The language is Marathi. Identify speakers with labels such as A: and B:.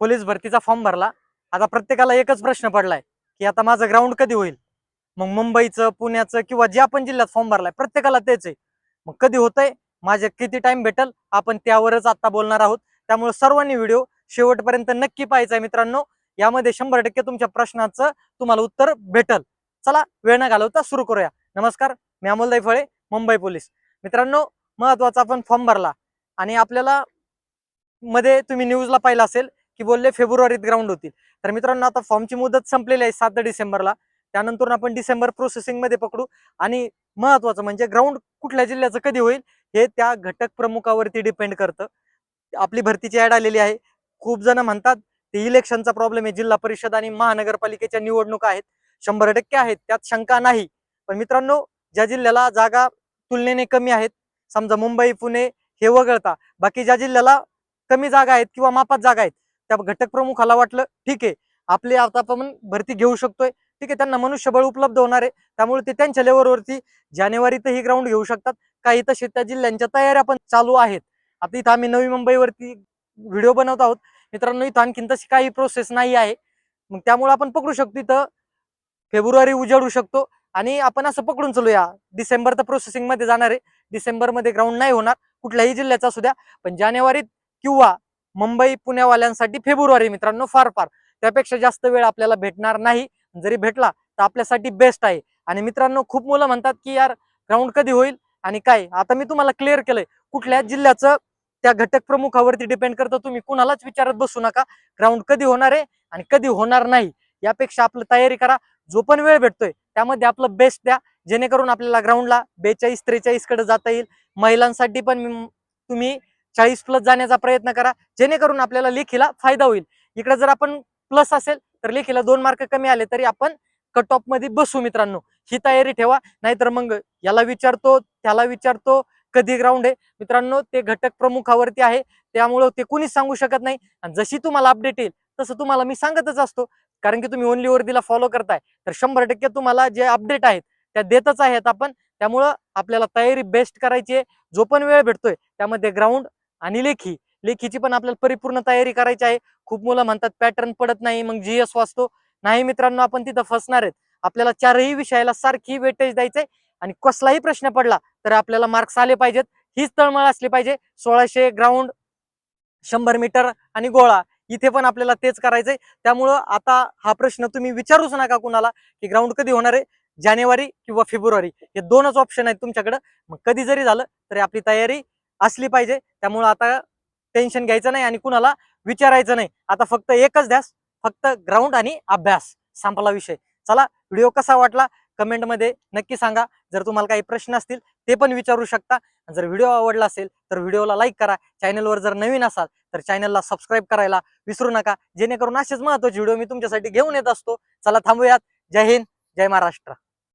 A: पोलीस भरतीचा फॉर्म भरला. आता प्रत्येकाला एकच प्रश्न पडलाय की आता माझं ग्राउंड कधी होईल. मग मुंबईचं, पुण्याचं किंवा ज्या पण जिल्ह्यात फॉर्म भरलाय प्रत्येकाला तेच आहे. मग कधी होतंय, माझे किती टाइम भेटल, आपण त्यावरच आता बोलणार आहोत. त्यामुळे सर्वांनी व्हिडिओ शेवटपर्यंत नक्की पाहायचा आहे मित्रांनो. यामध्ये 100% तुमच्या प्रश्नाचं तुम्हाला उत्तर भेटल. चला वेळ न घालवता सुरू करूया. नमस्कार, मी अमोल दैफळे, मुंबई पोलीस. मित्रांनो, महत्वाचा आपण फॉर्म भरला आणि आपल्याला मध्ये तुम्ही न्यूजला पाहिलं असेल की बोलले फेब्रुवारीत ग्राउंड होतील. तर मित्रांनो, आता फॉर्मची मुदत संपलेली आहे 7 डिसेंबरला. त्यानंतर आपण डिसेंबर प्रोसेसिंग मध्ये पकडू. आणि महत्वाचं म्हणजे ग्राउंड कुठल्या जिल्ह्याचं कधी होईल हे त्या घटक प्रमुखावरती डिपेंड करतं. आपली भरतीची ऍड आलेली आहे. खूप जण म्हणतात ते इलेक्शनचा प्रॉब्लेम आहे, जिल्हा परिषद आणि महानगरपालिकेच्या निवडणुका आहेत, 100% आहेत, त्यात शंका नाही. पण मित्रांनो, ज्या जिल्ह्याला जागा तुलनेने कमी आहेत, समजा मुंबई, पुणे हे वगळता बाकी ज्या जिल्ह्याला कमी जागा आहेत किंवा मापात जागा आहेत, त्या घटक प्रमुखाला वाटलं ठीक आहे आपले आता आपण भरती घेऊ शकतोय, ठीक आहे, त्यांना मनुष्यबळ उपलब्ध होणार आहे, त्यामुळे ते त्यांच्या लेवलवरती जानेवारीत ही ग्राउंड घेऊ शकतात. काही तसे त्या जिल्ह्यांच्या तयाऱ्या पण चालू आहेत. आता इथं आम्ही नवी मुंबईवरती व्हिडिओ बनवत आहोत मित्रांनो. इथं आणखीन तशी काही प्रोसेस नाही आहे. मग त्यामुळे आपण पकडू शकतो इथं फेब्रुवारी उजाडू शकतो. आणि आपण असं पकडून चलूया, डिसेंबर तर प्रोसेसिंग मध्ये जाणार आहे. डिसेंबर मध्ये ग्राउंड नाही होणार कुठल्याही जिल्ह्याचा असू द्या, पण जानेवारीत किंवा मुंबई पुण्यावाल्यांसाठी फेब्रुवारी मित्रांनो फार फार त्यापेक्षा जास्त वेळ आपल्याला भेटणार नाही. जरी भेटला तर आपल्यासाठी बेस्ट आहे. आणि मित्रांनो, खूप मुलं म्हणतात की यार ग्राउंड कधी होईल आणि काय. आता मी तुम्हाला क्लिअर केलंय कुठल्या जिल्ह्याचं त्या घटक प्रमुखावरती डिपेंड करतं. तुम्ही कुणालाच विचारत बसू नका ग्राउंड कधी होणार आहे आणि कधी होणार नाही. यापेक्षा आपलं तयारी करा, जो पण वेळ भेटतोय त्यामध्ये आपलं बेस्ट द्या, जेणेकरून आपल्याला ग्राउंडला 42-43 कडे जाता येईल. महिलांसाठी पण तुम्ही 40+ जाण्याचा प्रयत्न करा, जेणेकरून आपल्याला लेखीला फायदा होईल. इकडे जर आपण प्लस असेल तर लेखीला 2 मार्क कमी आले तरी आपण कट ऑफ मध्ये बसू मित्रांनो. ही तयारी ठेवा, नाहीतर मग याला विचारतो त्याला विचारतो कधी ग्राउंड आहे. मित्रांनो, ते घटक प्रमुखावरती आहे, त्यामुळं ते कुणीच सांगू शकत नाही. आणि जशी तुम्हाला अपडेट येईल तसं तुम्हाला मी सांगतच असतो, कारण की तुम्ही ओनली वर्दीला फॉलो करताय. तर 100% तुम्हाला जे अपडेट आहेत त्या देतच आहेत आपण. त्यामुळं आपल्याला तयारी बेस्ट करायची आहे. जो पण वेळ भेटतोय त्यामध्ये ग्राउंड आणि लेखीची पण आपल्याला परिपूर्ण तयारी करायची आहे. खूप मुलं म्हणतात पॅटर्न पडत नाही मग जीएस वाचतो. नाही मित्रांनो, आपण तिथं फसणार आहेत. आपल्याला 4ही विषयाला सारखी वेटेज द्यायचंय आणि कसलाही प्रश्न पडला तर आपल्याला मार्क्स आले पाहिजेत. हीच तळमळ असली पाहिजे. 1600 ग्राउंड, 100 मीटर आणि गोळा, इथे पण आपल्याला तेच करायचंय. त्यामुळं आता हा प्रश्न तुम्ही विचारूच नका कुणाला की ग्राउंड कधी होणार आहे, जानेवारी किंवा फेब्रुवारी, हे 2च ऑप्शन आहेत तुमच्याकडे. मग कधी जरी झालं तरी आपली तयारी असली पाहिजे. त्यामुळं आता टेन्शन घ्यायचं नाही आणि कुणाला विचारायचं नाही. आता फक्त एकच ध्यास, फक्त ग्राउंड आणि अभ्यास, संपला विषय. चला, व्हिडिओ कसा वाटला कमेंटमध्ये नक्की सांगा. जर तुम्हाला काही प्रश्न असतील ते पण विचारू शकता. जर व्हिडिओ आवडला असेल तर व्हिडिओला लाईक करा. चॅनलवर जर नवीन असाल तर चॅनलला सबस्क्राईब करायला विसरू नका, जेणेकरून असेच महत्त्वाचे व्हिडिओ मी तुमच्यासाठी घेऊन येत असतो. चला थांबूयात. जय हिंद, जय महाराष्ट्र.